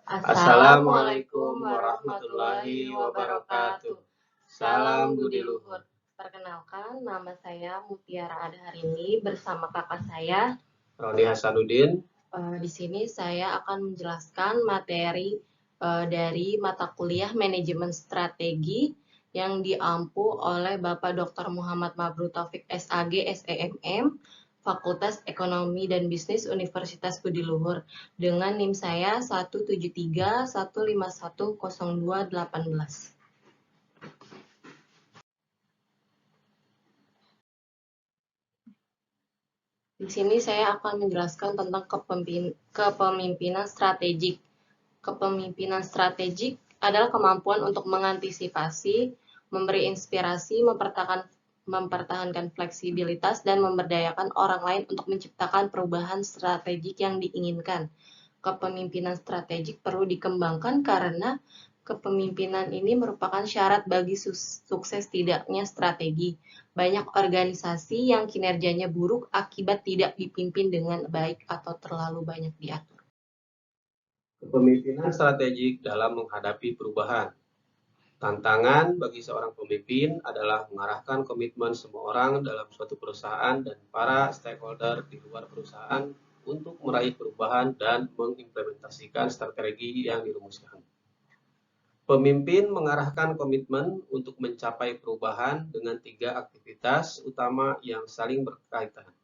Assalamualaikum warahmatullahi wabarakatuh. Salam budi luhur. Perkenalkan, nama saya Mutiara Adharini bersama kakak saya Roni Hasanuddin. Di sini saya akan menjelaskan materi dari mata kuliah Manajemen Strategi yang diampu oleh Bapak Dr. Muhammad Mabrur Taufik SAG SEMM Fakultas Ekonomi dan Bisnis Universitas Budi Luhur dengan NIM saya 17315102818. Di sini saya akan menjelaskan tentang kepemimpinan strategik. Kepemimpinan strategik adalah kemampuan untuk mengantisipasi, memberi inspirasi, mempertahankan fleksibilitas, dan memberdayakan orang lain untuk menciptakan perubahan strategik yang diinginkan. Kepemimpinan strategik perlu dikembangkan karena kepemimpinan ini merupakan syarat bagi sukses tidaknya strategi. Banyak organisasi yang kinerjanya buruk akibat tidak dipimpin dengan baik atau terlalu banyak diatur. Kepemimpinan strategik dalam menghadapi perubahan. Tantangan bagi seorang pemimpin adalah mengarahkan komitmen semua orang dalam suatu perusahaan dan para stakeholder di luar perusahaan untuk meraih perubahan dan mengimplementasikan strategi yang dirumuskan. Pemimpin mengarahkan komitmen untuk mencapai perubahan dengan 3 aktivitas utama yang saling berkaitan.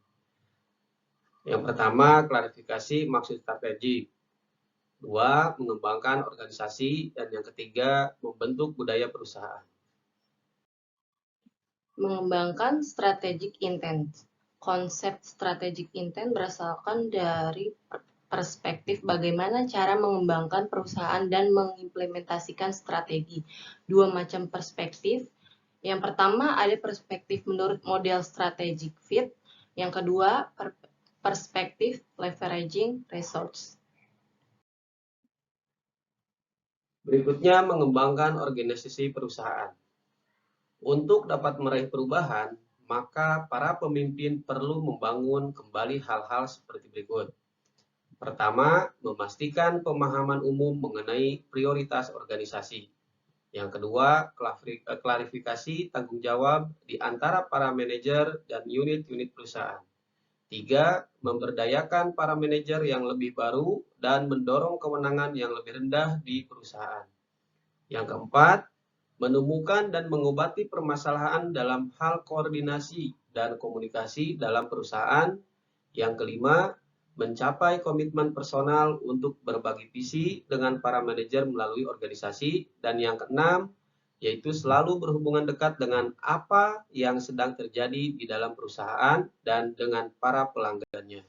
Yang pertama, klarifikasi maksud strategi. 2, mengembangkan organisasi. Dan yang ketiga, membentuk budaya perusahaan. Mengembangkan strategic intent. Konsep strategic intent berasalkan dari perspektif bagaimana cara mengembangkan perusahaan dan mengimplementasikan strategi. 2 macam perspektif. Yang pertama ada perspektif menurut model strategic fit. Yang kedua perspektif leveraging resource. Berikutnya, mengembangkan organisasi perusahaan. Untuk dapat meraih perubahan, maka para pemimpin perlu membangun kembali hal-hal seperti berikut. Pertama, memastikan pemahaman umum mengenai prioritas organisasi. Yang kedua, klarifikasi tanggung jawab di antara para manajer dan unit-unit perusahaan. 3, memberdayakan para manajer yang lebih baru dan mendorong kewenangan yang lebih rendah di perusahaan. Yang keempat, menemukan dan mengobati permasalahan dalam hal koordinasi dan komunikasi dalam perusahaan. Yang kelima, mencapai komitmen personal untuk berbagi visi dengan para manajer melalui organisasi. Dan yang keenam, yaitu selalu berhubungan dekat dengan apa yang sedang terjadi di dalam perusahaan dan dengan para pelanggannya.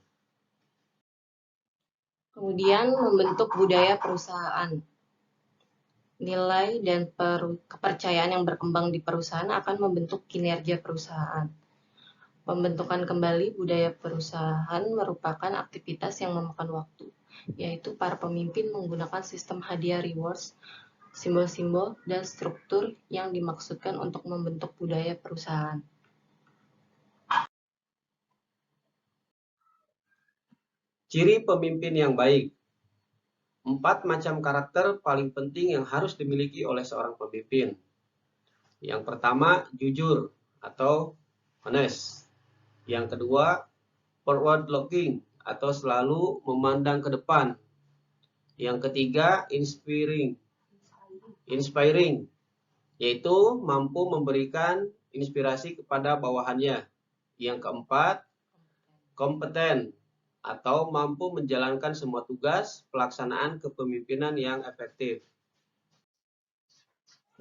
Kemudian membentuk budaya perusahaan. Nilai dan kepercayaan yang berkembang di perusahaan akan membentuk kinerja perusahaan. Pembentukan kembali budaya perusahaan merupakan aktivitas yang memakan waktu, yaitu para pemimpin menggunakan sistem hadiah rewards, simbol-simbol, dan struktur yang dimaksudkan untuk membentuk budaya perusahaan. Ciri pemimpin yang baik. 4 macam karakter paling penting yang harus dimiliki oleh seorang pemimpin. Yang pertama, jujur atau honest. Yang kedua, forward looking atau selalu memandang ke depan. Yang ketiga, inspiring, yaitu mampu memberikan inspirasi kepada bawahannya. Yang keempat, kompeten atau mampu menjalankan semua tugas pelaksanaan kepemimpinan yang efektif.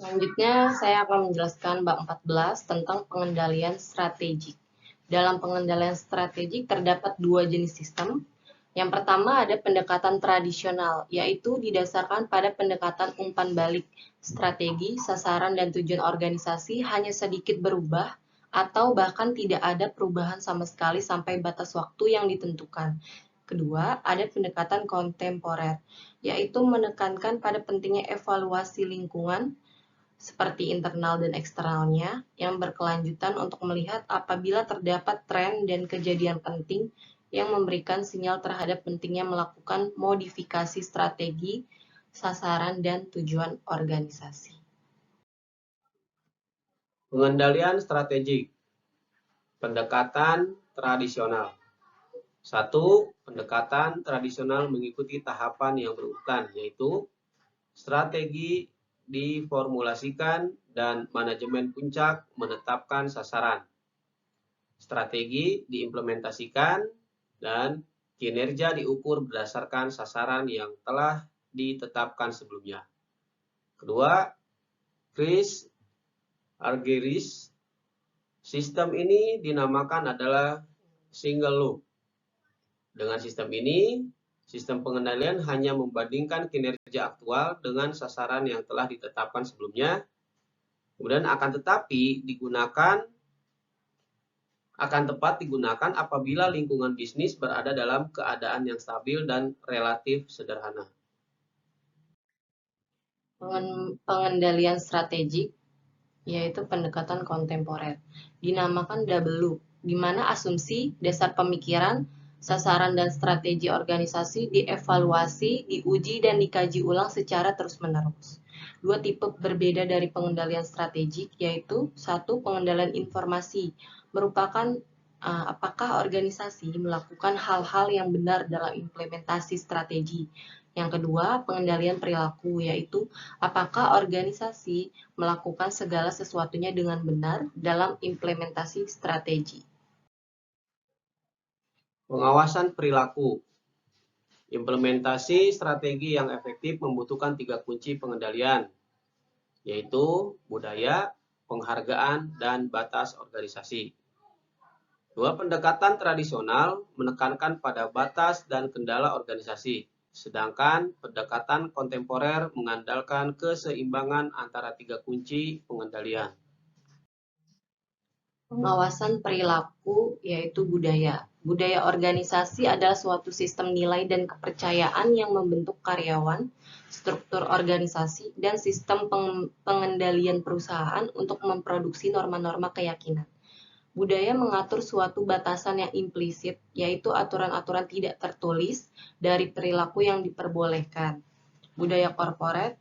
Selanjutnya, saya akan menjelaskan bab 14 tentang pengendalian strategik. Dalam pengendalian strategik terdapat 2 jenis sistem. Yang pertama ada pendekatan tradisional, yaitu didasarkan pada pendekatan umpan balik. Strategi, sasaran, dan tujuan organisasi hanya sedikit berubah atau bahkan tidak ada perubahan sama sekali sampai batas waktu yang ditentukan. Kedua, ada pendekatan kontemporer, yaitu menekankan pada pentingnya evaluasi lingkungan, seperti internal dan eksternalnya, yang berkelanjutan untuk melihat apabila terdapat tren dan kejadian penting yang memberikan sinyal terhadap pentingnya melakukan modifikasi strategi sasaran, dan tujuan organisasi. Pengendalian strategik. Pendekatan tradisional. 1. Pendekatan tradisional mengikuti tahapan yang berurutan, yaitu strategi diformulasikan dan manajemen puncak menetapkan sasaran. Strategi diimplementasikan dan kinerja diukur berdasarkan sasaran yang telah ditetapkan sebelumnya. Kedua, Chris Argyris. Sistem ini dinamakan adalah single loop. Dengan sistem ini, sistem pengendalian hanya membandingkan kinerja aktual dengan sasaran yang telah ditetapkan sebelumnya. Kemudian akan tepat digunakan apabila lingkungan bisnis berada dalam keadaan yang stabil dan relatif sederhana. Pengendalian strategik yaitu pendekatan kontemporer. Dinamakan double loop, di mana asumsi, dasar pemikiran, sasaran dan strategi organisasi dievaluasi, diuji, dan dikaji ulang secara terus-menerus. Dua tipe berbeda dari pengendalian strategik, yaitu satu, pengendalian informasi, merupakan apakah organisasi melakukan hal-hal yang benar dalam implementasi strategi. Yang kedua, pengendalian perilaku, yaitu apakah organisasi melakukan segala sesuatunya dengan benar dalam implementasi strategi. Pengawasan perilaku. Implementasi strategi yang efektif membutuhkan 3 kunci pengendalian, yaitu budaya, penghargaan, dan batas organisasi. Dua pendekatan tradisional menekankan pada batas dan kendala organisasi, sedangkan pendekatan kontemporer mengandalkan keseimbangan antara 3 kunci pengendalian. Pengawasan perilaku yaitu budaya. Budaya organisasi adalah suatu sistem nilai dan kepercayaan yang membentuk karyawan, struktur organisasi, dan sistem pengendalian perusahaan untuk memproduksi norma-norma keyakinan. Budaya mengatur suatu batasan yang implisit, yaitu aturan-aturan tidak tertulis dari perilaku yang diperbolehkan. Budaya korporat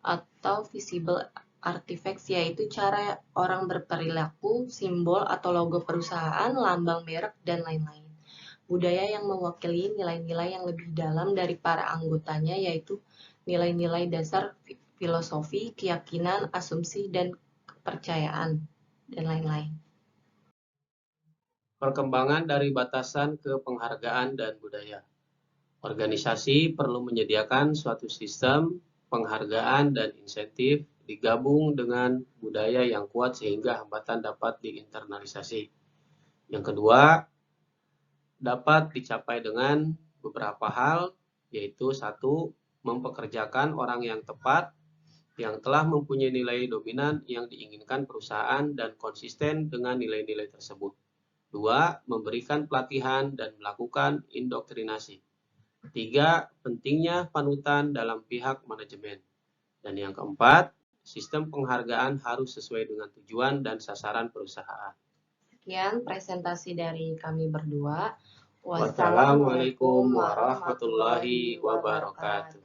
atau visible artifacts, yaitu cara orang berperilaku, simbol atau logo perusahaan, lambang merek, dan lain-lain. Budaya yang mewakili nilai-nilai yang lebih dalam dari para anggotanya, yaitu nilai-nilai dasar filosofi, keyakinan, asumsi, dan kepercayaan, dan lain-lain. Perkembangan dari batasan ke penghargaan dan budaya. Organisasi perlu menyediakan suatu sistem penghargaan dan insentif digabung dengan budaya yang kuat sehingga hambatan dapat diinternalisasi. Yang kedua, dapat dicapai dengan beberapa hal, yaitu satu, mempekerjakan orang yang tepat, yang telah mempunyai nilai dominan yang diinginkan perusahaan dan konsisten dengan nilai-nilai tersebut. Dua, memberikan pelatihan dan melakukan indoktrinasi. Tiga, pentingnya panutan dalam pihak manajemen. Dan yang keempat, sistem penghargaan harus sesuai dengan tujuan dan sasaran perusahaan. Sekian presentasi dari kami berdua. Wassalamualaikum warahmatullahi wabarakatuh.